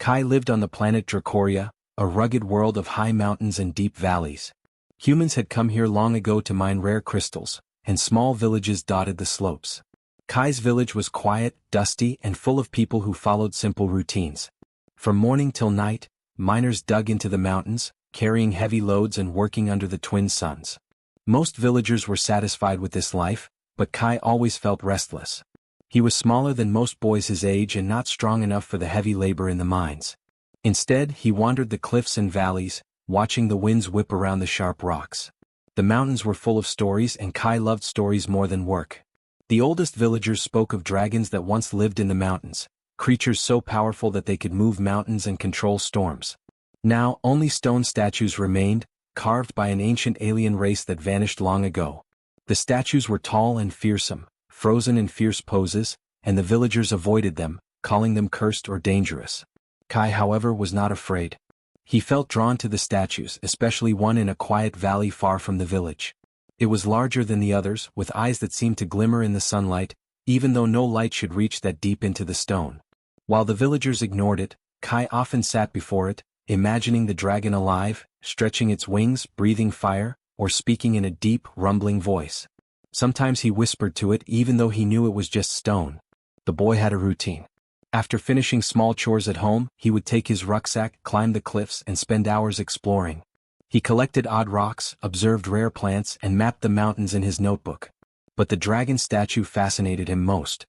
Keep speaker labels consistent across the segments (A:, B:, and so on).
A: Kai lived on the planet Dracoria, a rugged world of high mountains and deep valleys. Humans had come here long ago to mine rare crystals, and small villages dotted the slopes. Kai's village was quiet, dusty, and full of people who followed simple routines. From morning till night, miners dug into the mountains, carrying heavy loads and working under the twin suns. Most villagers were satisfied with this life, but Kai always felt restless. He was smaller than most boys his age and not strong enough for the heavy labor in the mines. Instead, he wandered the cliffs and valleys, watching the winds whip around the sharp rocks. The mountains were full of stories, and Kai loved stories more than work. The oldest villagers spoke of dragons that once lived in the mountains, creatures so powerful that they could move mountains and control storms. Now, only stone statues remained, carved by an ancient alien race that vanished long ago. The statues were tall and fearsome, frozen in fierce poses, and the villagers avoided them, calling them cursed or dangerous. Kai, however, was not afraid. He felt drawn to the statues, especially one in a quiet valley far from the village. It was larger than the others, with eyes that seemed to glimmer in the sunlight, even though no light should reach that deep into the stone. While the villagers ignored it, Kai often sat before it, imagining the dragon alive, stretching its wings, breathing fire, or speaking in a deep, rumbling voice. Sometimes he whispered to it even though he knew it was just stone. The boy had a routine. After finishing small chores at home, he would take his rucksack, climb the cliffs, and spend hours exploring. He collected odd rocks, observed rare plants, and mapped the mountains in his notebook. But the dragon statue fascinated him most.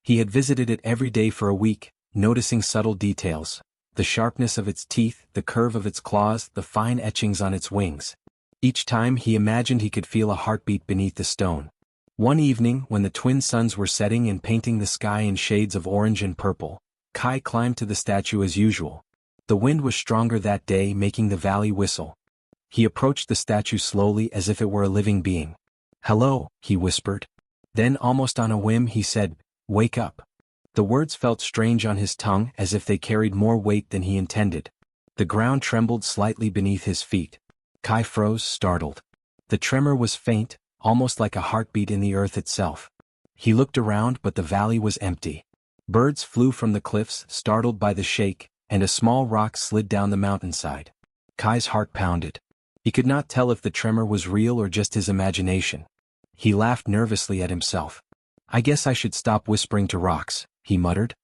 A: He had visited it every day for a week, noticing subtle details: the sharpness of its teeth, the curve of its claws, the fine etchings on its wings. Each time he imagined he could feel a heartbeat beneath the stone. One evening, when the twin suns were setting and painting the sky in shades of orange and purple, Kai climbed to the statue as usual. The wind was stronger that day, making the valley whistle. He approached the statue slowly as if it were a living being. "Hello," he whispered. Then, almost on a whim, he said, "Wake up." The words felt strange on his tongue, as if they carried more weight than he intended. The ground trembled slightly beneath his feet. Kai froze, startled. The tremor was faint, almost like a heartbeat in the earth itself. He looked around, but the valley was empty. Birds flew from the cliffs, startled by the shake, and a small rock slid down the mountainside. Kai's heart pounded. He could not tell if the tremor was real or just his imagination. He laughed nervously at himself. "I guess I should stop whispering to rocks," he muttered.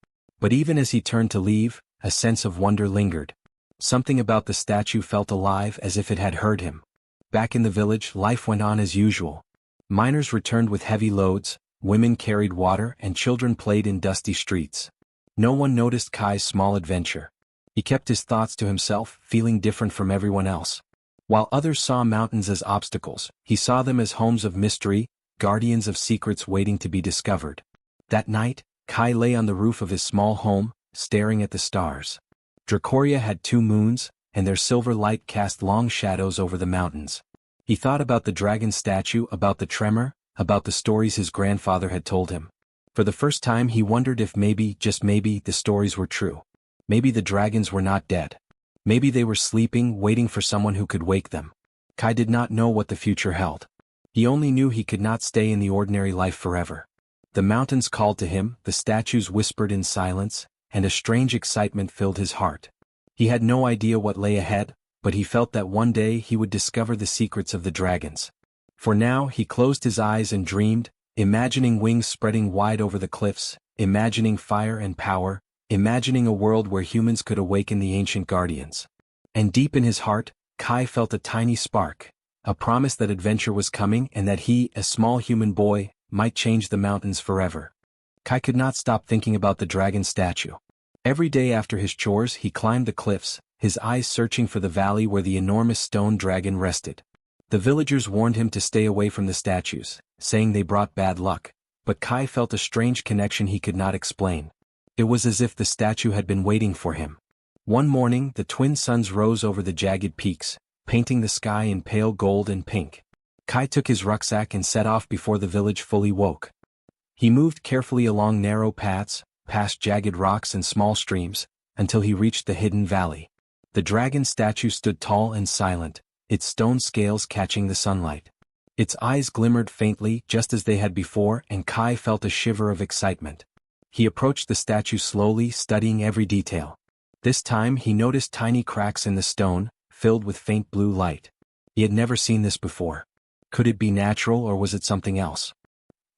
A: But even as he turned to leave, a sense of wonder lingered. Something about the statue felt alive, as if it had heard him. Back in the village, life went on as usual. Miners returned with heavy loads, women carried water, and children played in dusty streets. No one noticed Kai's small adventure. He kept his thoughts to himself, feeling different from everyone else. While others saw mountains as obstacles, he saw them as homes of mystery, guardians of secrets waiting to be discovered. That night, Kai lay on the roof of his small home, staring at the stars. Dracoria had 2 moons, and their silver light cast long shadows over the mountains. He thought about the dragon statue, about the tremor, about the stories his grandfather had told him. For the first time he wondered if maybe, just maybe, the stories were true. Maybe the dragons were not dead. Maybe they were sleeping, waiting for someone who could wake them. Kai did not know what the future held. He only knew he could not stay in the ordinary life forever. The mountains called to him, the statues whispered in silence, and a strange excitement filled his heart. He had no idea what lay ahead, but he felt that one day he would discover the secrets of the dragons. For now, he closed his eyes and dreamed, imagining wings spreading wide over the cliffs, imagining fire and power, imagining a world where humans could awaken the ancient guardians. And deep in his heart, Kai felt a tiny spark, a promise that adventure was coming and that he, a small human boy, might change the mountains forever. Kai could not stop thinking about the dragon statue. Every day after his chores he climbed the cliffs, his eyes searching for the valley where the enormous stone dragon rested. The villagers warned him to stay away from the statues, saying they brought bad luck, but Kai felt a strange connection he could not explain. It was as if the statue had been waiting for him. One morning the twin suns rose over the jagged peaks, painting the sky in pale gold and pink. Kai took his rucksack and set off before the village fully woke. He moved carefully along narrow paths, past jagged rocks and small streams, until he reached the hidden valley. The dragon statue stood tall and silent, its stone scales catching the sunlight. Its eyes glimmered faintly just as they had before, and Kai felt a shiver of excitement. He approached the statue slowly, studying every detail. This time he noticed tiny cracks in the stone, filled with faint blue light. He had never seen this before. Could it be natural or was it something else?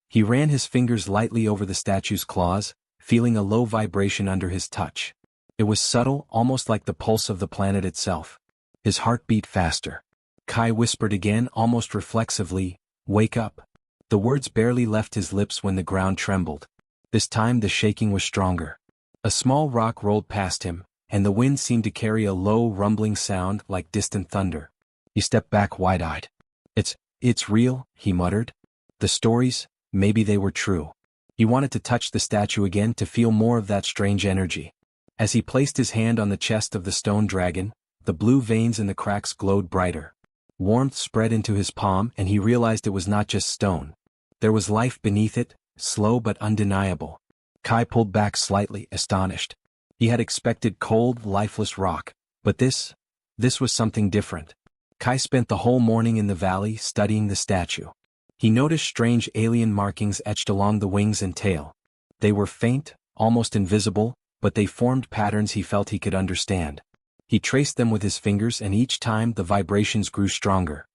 A: He ran his fingers lightly over the statue's claws, feeling a low vibration under his touch. It was subtle, almost like the pulse of the planet itself. His heart beat faster. Kai whispered again, almost reflexively, "Wake up." The words barely left his lips when the ground trembled. This time the shaking was stronger. A small rock rolled past him, and the wind seemed to carry a low rumbling sound like distant thunder. He stepped back wide-eyed. It's real," he muttered. The stories, maybe they were true. He wanted to touch the statue again to feel more of that strange energy. As he placed his hand on the chest of the stone dragon, the blue veins in the cracks glowed brighter. Warmth spread into his palm and he realized it was not just stone. There was life beneath it, slow but undeniable. Kai pulled back slightly, astonished. He had expected cold, lifeless rock, but this was something different. Kai spent the whole morning in the valley studying the statue. He noticed strange alien markings etched along the wings and tail. They were faint, almost invisible, but they formed patterns he felt he could understand. He traced them with his fingers and each time the vibrations grew stronger.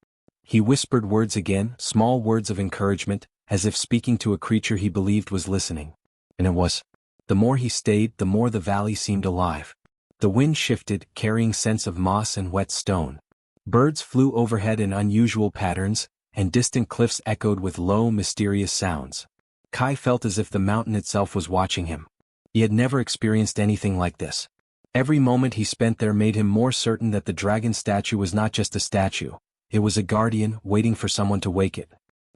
A: He whispered words again, small words of encouragement, as if speaking to a creature he believed was listening. And it was. The more he stayed, the more the valley seemed alive. The wind shifted, carrying scents of moss and wet stone. Birds flew overhead in unusual patterns, and distant cliffs echoed with low, mysterious sounds. Kai felt as if the mountain itself was watching him. He had never experienced anything like this. Every moment he spent there made him more certain that the dragon statue was not just a statue. It was a guardian, waiting for someone to wake it.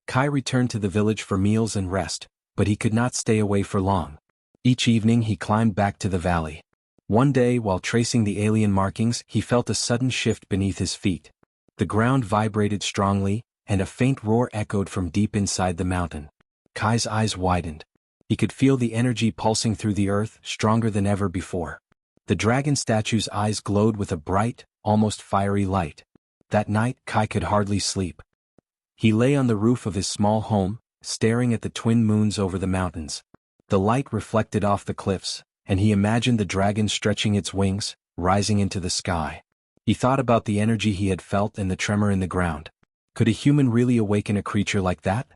A: Kai returned to the village for meals and rest, but he could not stay away for long. Each evening he climbed back to the valley. One day, while tracing the alien markings, he felt a sudden shift beneath his feet. The ground vibrated strongly, and a faint roar echoed from deep inside the mountain. Kai's eyes widened. He could feel the energy pulsing through the earth, stronger than ever before. The dragon statue's eyes glowed with a bright, almost fiery light. That night, Kai could hardly sleep. He lay on the roof of his small home, staring at the twin moons over the mountains. The light reflected off the cliffs, and he imagined the dragon stretching its wings, rising into the sky. He thought about the energy he had felt and the tremor in the ground. Could a human really awaken a creature like that?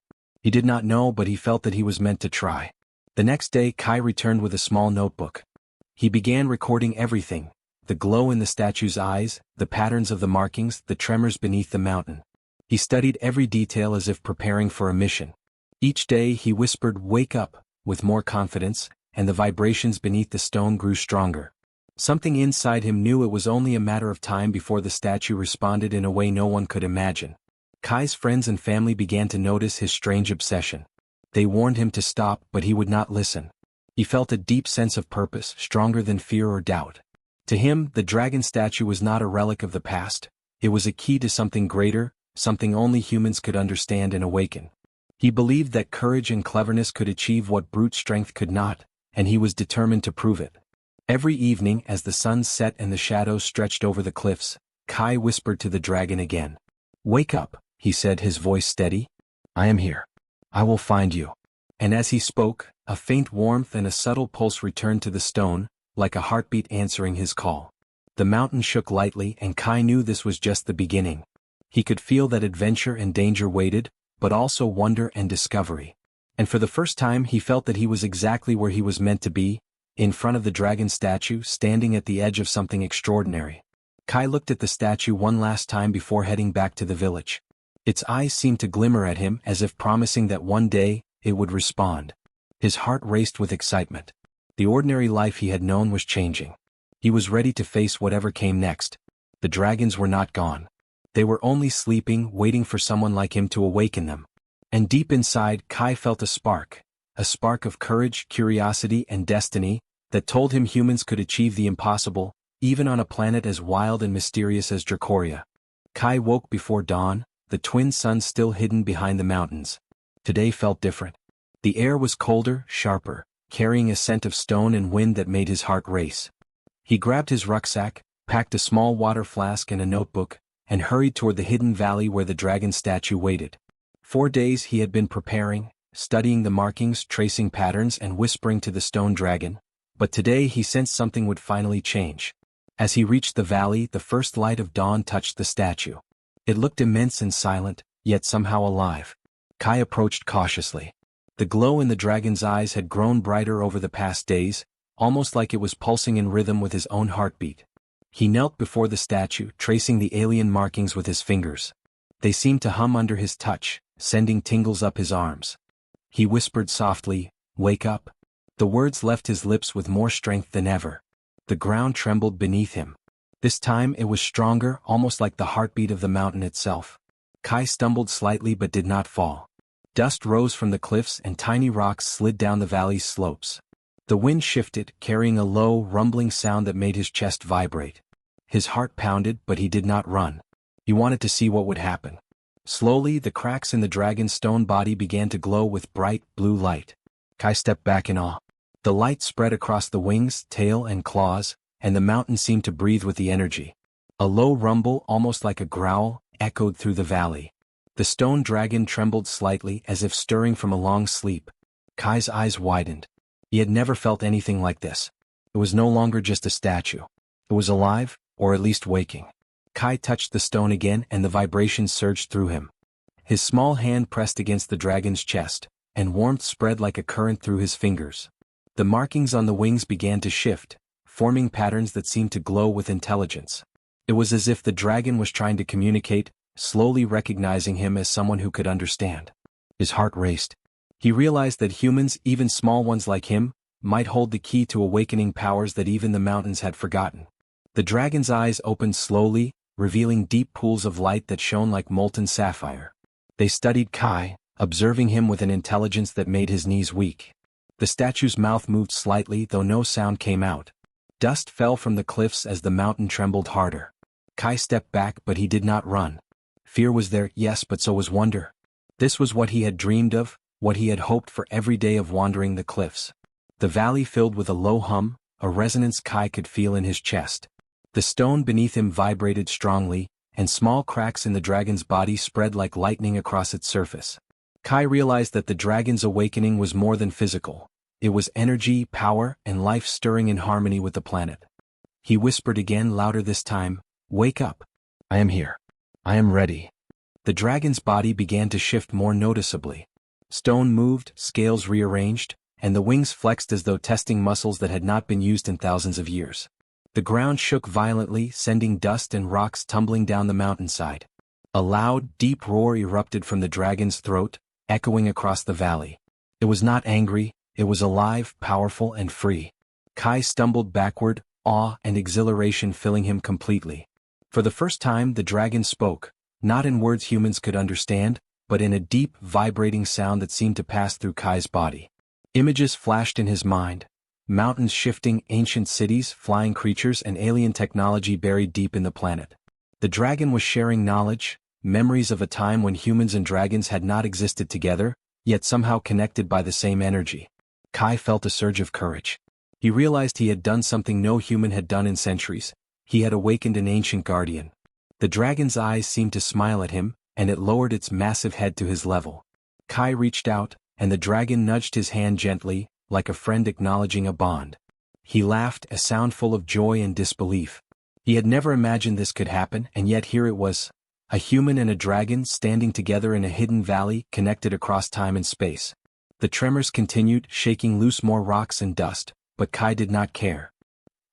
A: He did not know, but he felt that he was meant to try. The next day, Kai returned with a small notebook. He began recording everything: the glow in the statue's eyes, the patterns of the markings, the tremors beneath the mountain. He studied every detail as if preparing for a mission. Each day he whispered, "Wake up," with more confidence, and the vibrations beneath the stone grew stronger. Something inside him knew it was only a matter of time before the statue responded in a way no one could imagine. Kai's friends and family began to notice his strange obsession. They warned him to stop, but he would not listen. He felt a deep sense of purpose, stronger than fear or doubt. To him, the dragon statue was not a relic of the past. It was a key to something greater, something only humans could understand and awaken. He believed that courage and cleverness could achieve what brute strength could not, and he was determined to prove it. Every evening, as the sun set and the shadows stretched over the cliffs, Kai whispered to the dragon again. "Wake up," he said, his voice steady. "I am here. I will find you." And as he spoke, a faint warmth and a subtle pulse returned to the stone, like a heartbeat answering his call. The mountain shook lightly, and Kai knew this was just the beginning. He could feel that adventure and danger waited, but also wonder and discovery. And for the first time he felt that he was exactly where he was meant to be, in front of the dragon statue, standing at the edge of something extraordinary. Kai looked at the statue one last time before heading back to the village. Its eyes seemed to glimmer at him as if promising that one day, it would respond. His heart raced with excitement. The ordinary life he had known was changing. He was ready to face whatever came next. The dragons were not gone. They were only sleeping, waiting for someone like him to awaken them. And deep inside, Kai felt a spark of courage, curiosity, and destiny, that told him humans could achieve the impossible, even on a planet as wild and mysterious as Dracoria. Kai woke before dawn, the twin suns still hidden behind the mountains. Today felt different. The air was colder, sharper, carrying a scent of stone and wind that made his heart race. He grabbed his rucksack, packed a small water flask and a notebook, and hurried toward the hidden valley where the dragon statue waited. 4 days he had been preparing, studying the markings, tracing patterns, and whispering to the stone dragon. But today he sensed something would finally change. As he reached the valley, the first light of dawn touched the statue. It looked immense and silent, yet somehow alive. Kai approached cautiously. The glow in the dragon's eyes had grown brighter over the past days, almost like it was pulsing in rhythm with his own heartbeat. He knelt before the statue, tracing the alien markings with his fingers. They seemed to hum under his touch, sending tingles up his arms. He whispered softly, "Wake up." The words left his lips with more strength than ever. The ground trembled beneath him. This time it was stronger, almost like the heartbeat of the mountain itself. Kai stumbled slightly but did not fall. Dust rose from the cliffs and tiny rocks slid down the valley's slopes. The wind shifted, carrying a low, rumbling sound that made his chest vibrate. His heart pounded, but he did not run. He wanted to see what would happen. Slowly, the cracks in the dragon's stone body began to glow with bright, blue light. Kai stepped back in awe. The light spread across the wings, tail, and claws, and the mountain seemed to breathe with the energy. A low rumble, almost like a growl, echoed through the valley. The stone dragon trembled slightly, as if stirring from a long sleep. Kai's eyes widened. He had never felt anything like this. It was no longer just a statue. It was alive, or at least waking. Kai touched the stone again and the vibration surged through him. His small hand pressed against the dragon's chest, and warmth spread like a current through his fingers. The markings on the wings began to shift, forming patterns that seemed to glow with intelligence. It was as if the dragon was trying to communicate, slowly recognizing him as someone who could understand. His heart raced. He realized that humans, even small ones like him, might hold the key to awakening powers that even the mountains had forgotten. The dragon's eyes opened slowly, revealing deep pools of light that shone like molten sapphire. They studied Kai, observing him with an intelligence that made his knees weak. The statue's mouth moved slightly, though no sound came out. Dust fell from the cliffs as the mountain trembled harder. Kai stepped back, but he did not run. Fear was there, yes, but so was wonder. This was what he had dreamed of, what he had hoped for every day of wandering the cliffs. The valley filled with a low hum, a resonance Kai could feel in his chest. The stone beneath him vibrated strongly, and small cracks in the dragon's body spread like lightning across its surface. Kai realized that the dragon's awakening was more than physical. It was energy, power, and life stirring in harmony with the planet. He whispered again, louder this time, "Wake up. I am here. I am ready." The dragon's body began to shift more noticeably. Stone moved, scales rearranged, and the wings flexed as though testing muscles that had not been used in thousands of years. The ground shook violently, sending dust and rocks tumbling down the mountainside. A loud, deep roar erupted from the dragon's throat, echoing across the valley. It was not angry, it was alive, powerful, and free. Kai stumbled backward, awe and exhilaration filling him completely. For the first time the dragon spoke, not in words humans could understand, but in a deep, vibrating sound that seemed to pass through Kai's body. Images flashed in his mind. Mountains shifting, ancient cities, flying creatures, and alien technology buried deep in the planet. The dragon was sharing knowledge, memories of a time when humans and dragons had not existed together, yet somehow connected by the same energy. Kai felt a surge of courage. He realized he had done something no human had done in centuries. He had awakened an ancient guardian. The dragon's eyes seemed to smile at him, and it lowered its massive head to his level. Kai reached out, and the dragon nudged his hand gently, like a friend acknowledging a bond. He laughed, a sound full of joy and disbelief. He had never imagined this could happen, and yet here it was. A human and a dragon standing together in a hidden valley, connected across time and space. The tremors continued, shaking loose more rocks and dust, but Kai did not care.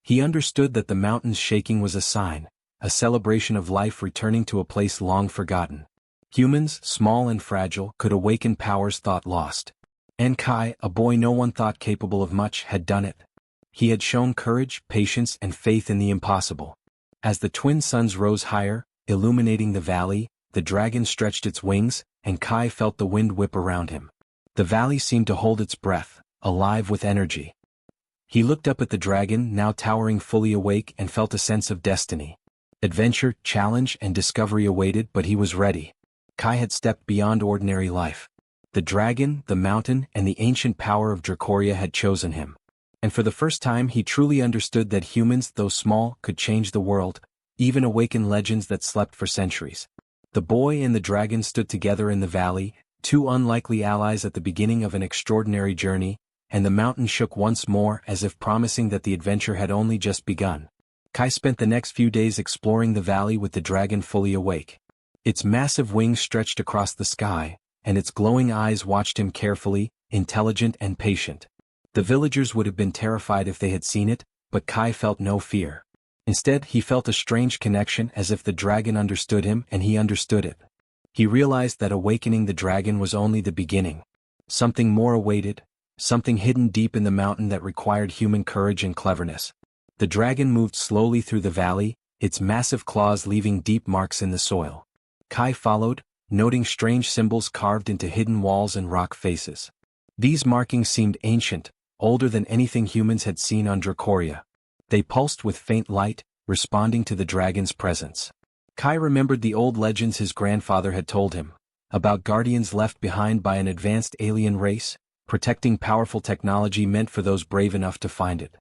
A: He understood that the mountain's shaking was a sign, a celebration of life returning to a place long forgotten. Humans, small and fragile, could awaken powers thought lost. And Kai, a boy no one thought capable of much, had done it. He had shown courage, patience, and faith in the impossible. As the twin suns rose higher, illuminating the valley, the dragon stretched its wings, and Kai felt the wind whip around him. The valley seemed to hold its breath, alive with energy. He looked up at the dragon, now towering fully awake, and felt a sense of destiny. Adventure, challenge, and discovery awaited, but he was ready. Kai had stepped beyond ordinary life. The dragon, the mountain, and the ancient power of Dracoria had chosen him. And for the first time he truly understood that humans, though small, could change the world, even awaken legends that slept for centuries. The boy and the dragon stood together in the valley, two unlikely allies at the beginning of an extraordinary journey, and the mountain shook once more as if promising that the adventure had only just begun. Kai spent the next few days exploring the valley with the dragon fully awake. Its massive wings stretched across the sky, and its glowing eyes watched him carefully, intelligent and patient. The villagers would have been terrified if they had seen it, but Kai felt no fear. Instead, he felt a strange connection, as if the dragon understood him and he understood it. He realized that awakening the dragon was only the beginning. Something more awaited, something hidden deep in the mountain that required human courage and cleverness. The dragon moved slowly through the valley, its massive claws leaving deep marks in the soil. Kai followed, noting strange symbols carved into hidden walls and rock faces. These markings seemed ancient, older than anything humans had seen on DracoWar. They pulsed with faint light, responding to the dragon's presence. Kai remembered the old legends his grandfather had told him, about guardians left behind by an advanced alien race, protecting powerful technology meant for those brave enough to find it.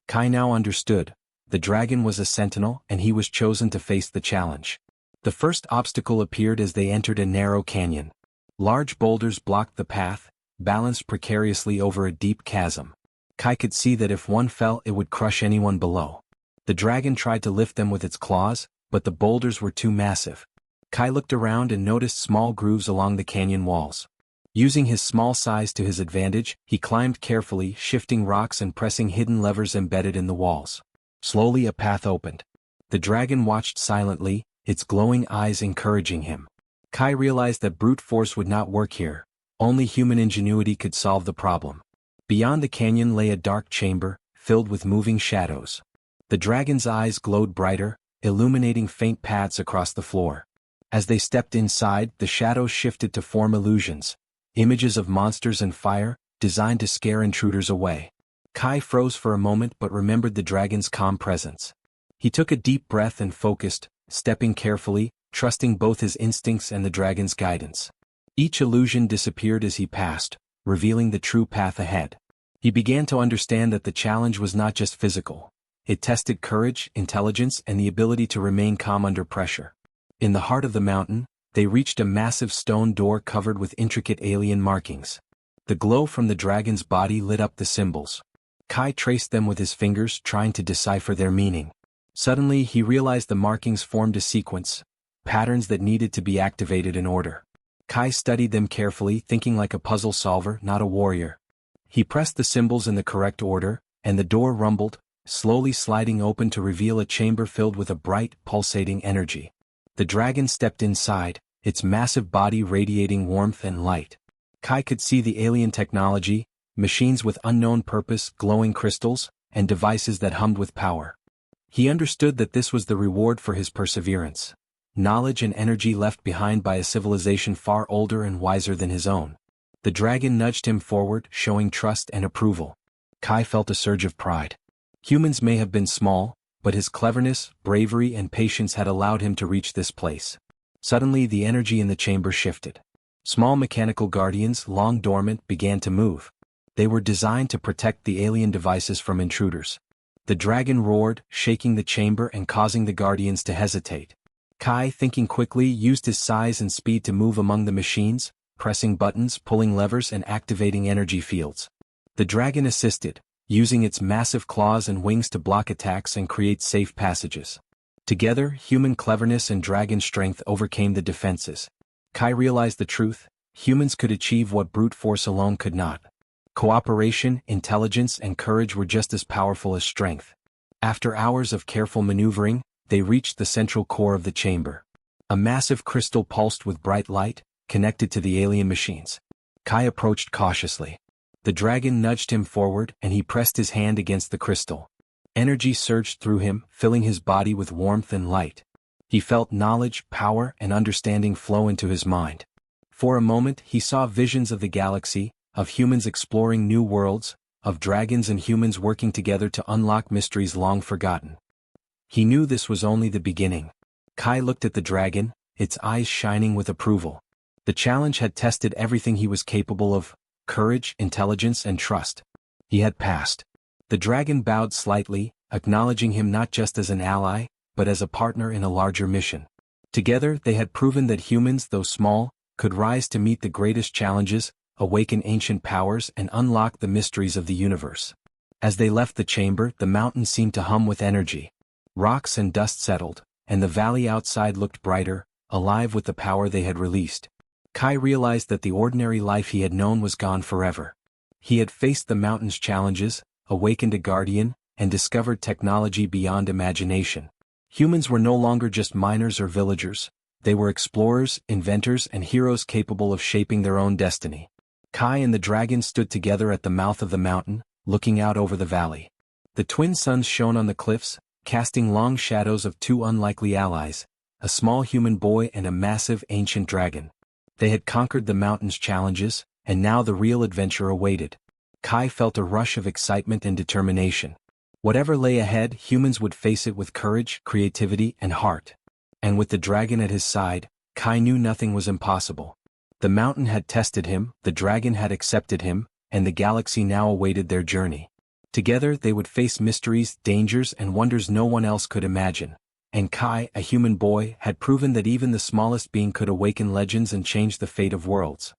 A: Kai now understood. The dragon was a sentinel and he was chosen to face the challenge. The first obstacle appeared as they entered a narrow canyon. Large boulders blocked the path, balanced precariously over a deep chasm. Kai could see that if one fell it would crush anyone below. The dragon tried to lift them with its claws, but the boulders were too massive. Kai looked around and noticed small grooves along the canyon walls. Using his small size to his advantage, he climbed carefully, shifting rocks and pressing hidden levers embedded in the walls. Slowly a path opened. The dragon watched silently, its glowing eyes encouraging him. Kai realized that brute force would not work here. Only human ingenuity could solve the problem. Beyond the canyon lay a dark chamber, filled with moving shadows. The dragon's eyes glowed brighter, illuminating faint paths across the floor. As they stepped inside, the shadows shifted to form illusions, images of monsters and fire, designed to scare intruders away. Kai froze for a moment but remembered the dragon's calm presence. He took a deep breath and focused, stepping carefully, trusting both his instincts and the dragon's guidance. Each illusion disappeared as he passed, revealing the true path ahead. He began to understand that the challenge was not just physical. It tested courage, intelligence, and the ability to remain calm under pressure. In the heart of the mountain, they reached a massive stone door covered with intricate alien markings. The glow from the dragon's body lit up the symbols. Kai traced them with his fingers, trying to decipher their meaning. Suddenly he realized the markings formed a sequence, patterns that needed to be activated in order. Kai studied them carefully, thinking like a puzzle solver, not a warrior. He pressed the symbols in the correct order, and the door rumbled, slowly sliding open to reveal a chamber filled with a bright, pulsating energy. The dragon stepped inside, its massive body radiating warmth and light. Kai could see the alien technology, machines with unknown purpose, glowing crystals, and devices that hummed with power. He understood that this was the reward for his perseverance. Knowledge and energy left behind by a civilization far older and wiser than his own. The dragon nudged him forward, showing trust and approval. Kai felt a surge of pride. Humans may have been small, but his cleverness, bravery, and patience had allowed him to reach this place. Suddenly the energy in the chamber shifted. Small mechanical guardians, long dormant, began to move. They were designed to protect the alien devices from intruders. The dragon roared, shaking the chamber and causing the guardians to hesitate. Kai, thinking quickly, used his size and speed to move among the machines, pressing buttons, pulling levers, and activating energy fields. The dragon assisted, using its massive claws and wings to block attacks and create safe passages. Together, human cleverness and dragon strength overcame the defenses. Kai realized the truth: humans could achieve what brute force alone could not. Cooperation, intelligence, and courage were just as powerful as strength. After hours of careful maneuvering, they reached the central core of the chamber. A massive crystal pulsed with bright light, connected to the alien machines. Kai approached cautiously. The dragon nudged him forward and he pressed his hand against the crystal. Energy surged through him, filling his body with warmth and light. He felt knowledge, power, and understanding flow into his mind. For a moment he saw visions of the galaxy, of humans exploring new worlds, of dragons and humans working together to unlock mysteries long forgotten. He knew this was only the beginning. Kai looked at the dragon, its eyes shining with approval. The challenge had tested everything he was capable of: courage, intelligence, and trust. He had passed. The dragon bowed slightly, acknowledging him not just as an ally, but as a partner in a larger mission. Together they had proven that humans, though small, could rise to meet the greatest challenges, awaken ancient powers and unlock the mysteries of the universe. As they left the chamber, the mountain seemed to hum with energy. Rocks and dust settled, and the valley outside looked brighter, alive with the power they had released. Kai realized that the ordinary life he had known was gone forever. He had faced the mountain's challenges, awakened a guardian, and discovered technology beyond imagination. Humans were no longer just miners or villagers. They were explorers, inventors, and heroes capable of shaping their own destiny. Kai and the dragon stood together at the mouth of the mountain, looking out over the valley. The twin suns shone on the cliffs, casting long shadows of two unlikely allies, a small human boy and a massive ancient dragon. They had conquered the mountain's challenges, and now the real adventure awaited. Kai felt a rush of excitement and determination. Whatever lay ahead, humans would face it with courage, creativity, and heart. And with the dragon at his side, Kai knew nothing was impossible. The mountain had tested him, the dragon had accepted him, and the galaxy now awaited their journey. Together they would face mysteries, dangers, and wonders no one else could imagine. And Kai, a human boy, had proven that even the smallest being could awaken legends and change the fate of worlds.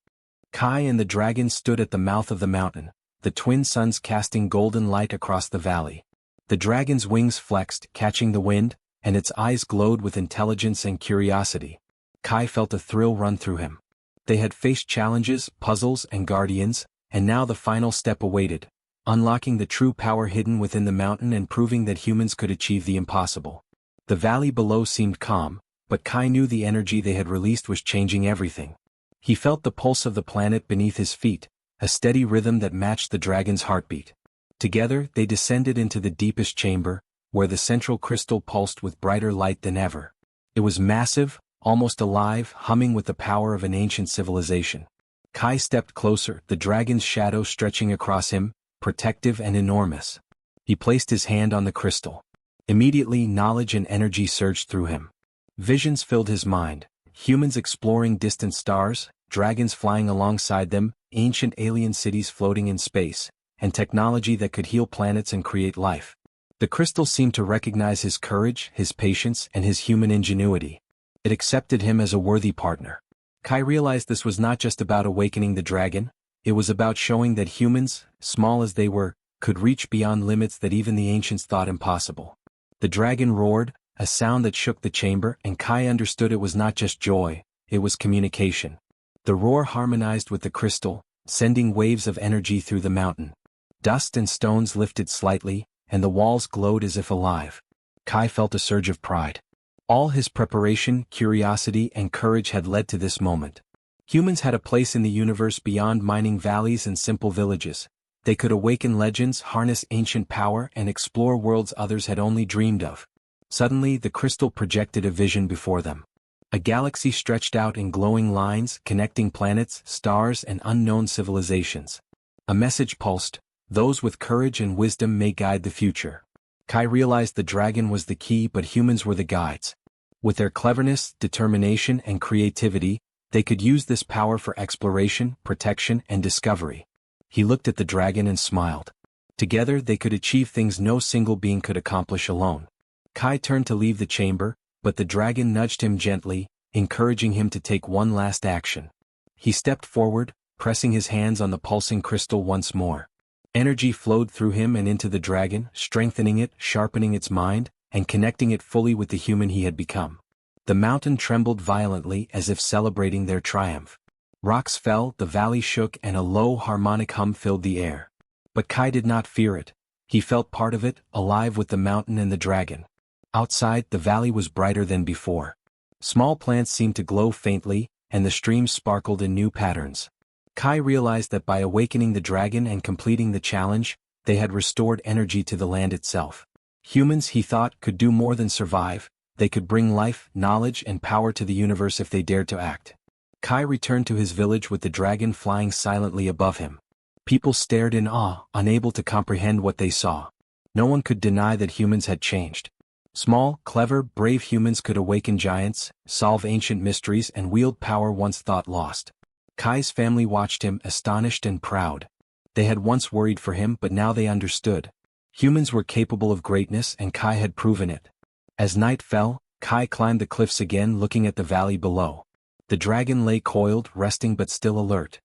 A: Kai and the dragon stood at the mouth of the mountain, the twin suns casting golden light across the valley. The dragon's wings flexed, catching the wind, and its eyes glowed with intelligence and curiosity. Kai felt a thrill run through him. They had faced challenges, puzzles, and guardians, and now the final step awaited, unlocking the true power hidden within the mountain and proving that humans could achieve the impossible. The valley below seemed calm, but Kai knew the energy they had released was changing everything. He felt the pulse of the planet beneath his feet, a steady rhythm that matched the dragon's heartbeat. Together they descended into the deepest chamber, where the central crystal pulsed with brighter light than ever. It was massive, almost alive, humming with the power of an ancient civilization. Kai stepped closer, the dragon's shadow stretching across him, protective and enormous. He placed his hand on the crystal. Immediately knowledge and energy surged through him. Visions filled his mind, humans exploring distant stars, dragons flying alongside them, ancient alien cities floating in space, and technology that could heal planets and create life. The crystal seemed to recognize his courage, his patience, and his human ingenuity. It accepted him as a worthy partner. Kai realized this was not just about awakening the dragon, it was about showing that humans, small as they were, could reach beyond limits that even the ancients thought impossible. The dragon roared, a sound that shook the chamber, and Kai understood it was not just joy, it was communication. The roar harmonized with the crystal, sending waves of energy through the mountain. Dust and stones lifted slightly, and the walls glowed as if alive. Kai felt a surge of pride. All his preparation, curiosity, and courage had led to this moment. Humans had a place in the universe beyond mining valleys and simple villages. They could awaken legends, harness ancient power, and explore worlds others had only dreamed of. Suddenly, the crystal projected a vision before them. A galaxy stretched out in glowing lines, connecting planets, stars, and unknown civilizations. A message pulsed, "Those with courage and wisdom may guide the future." Kai realized the dragon was the key, but humans were the guides. With their cleverness, determination, and creativity, they could use this power for exploration, protection, and discovery. He looked at the dragon and smiled. Together they could achieve things no single being could accomplish alone. Kai turned to leave the chamber, but the dragon nudged him gently, encouraging him to take one last action. He stepped forward, pressing his hands on the pulsing crystal once more. Energy flowed through him and into the dragon, strengthening it, sharpening its mind, and connecting it fully with the human he had become. The mountain trembled violently as if celebrating their triumph. Rocks fell, the valley shook, and a low harmonic hum filled the air. But Kai did not fear it. He felt part of it, alive with the mountain and the dragon. Outside, the valley was brighter than before. Small plants seemed to glow faintly, and the streams sparkled in new patterns. Kai realized that by awakening the dragon and completing the challenge, they had restored energy to the land itself. Humans, he thought, could do more than survive. They could bring life, knowledge, and power to the universe if they dared to act. Kai returned to his village with the dragon flying silently above him. People stared in awe, unable to comprehend what they saw. No one could deny that humans had changed. Small, clever, brave humans could awaken giants, solve ancient mysteries, and wield power once thought lost. Kai's family watched him, astonished and proud. They had once worried for him, but now they understood. Humans were capable of greatness, and Kai had proven it. As night fell, Kai climbed the cliffs again, looking at the valley below. The dragon lay coiled, resting but still alert.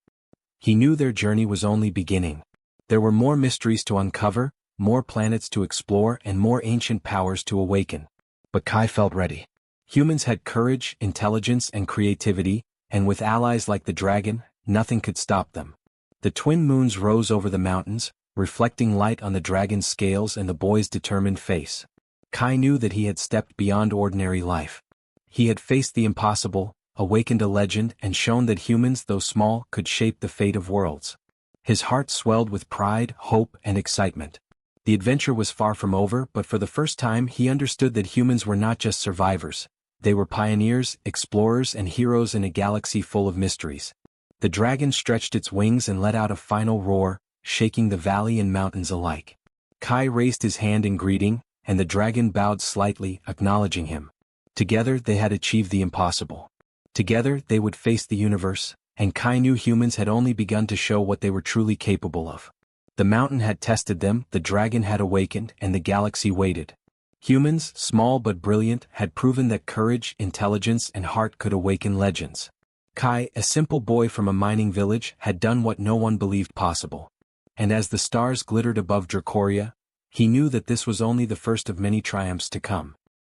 A: He knew their journey was only beginning. There were more mysteries to uncover, more planets to explore and more ancient powers to awaken. But Kai felt ready. Humans had courage, intelligence and creativity, and with allies like the dragon, nothing could stop them. The twin moons rose over the mountains, reflecting light on the dragon's scales and the boy's determined face. Kai knew that he had stepped beyond ordinary life. He had faced the impossible, awakened a legend and shown that humans, though small, could shape the fate of worlds. His heart swelled with pride, hope and excitement. The adventure was far from over, but for the first time he understood that humans were not just survivors. They were pioneers, explorers and heroes in a galaxy full of mysteries. The dragon stretched its wings and let out a final roar, shaking the valley and mountains alike. Kai raised his hand in greeting, and the dragon bowed slightly, acknowledging him. Together they had achieved the impossible. Together they would face the universe, and Kai knew humans had only begun to show what they were truly capable of. The mountain had tested them, the dragon had awakened, and the galaxy waited. Humans, small but brilliant, had proven that courage, intelligence and heart could awaken legends. Kai, a simple boy from a mining village, had done what no one believed possible. And as the stars glittered above Dracoria, he knew that this was only the first of many triumphs to come.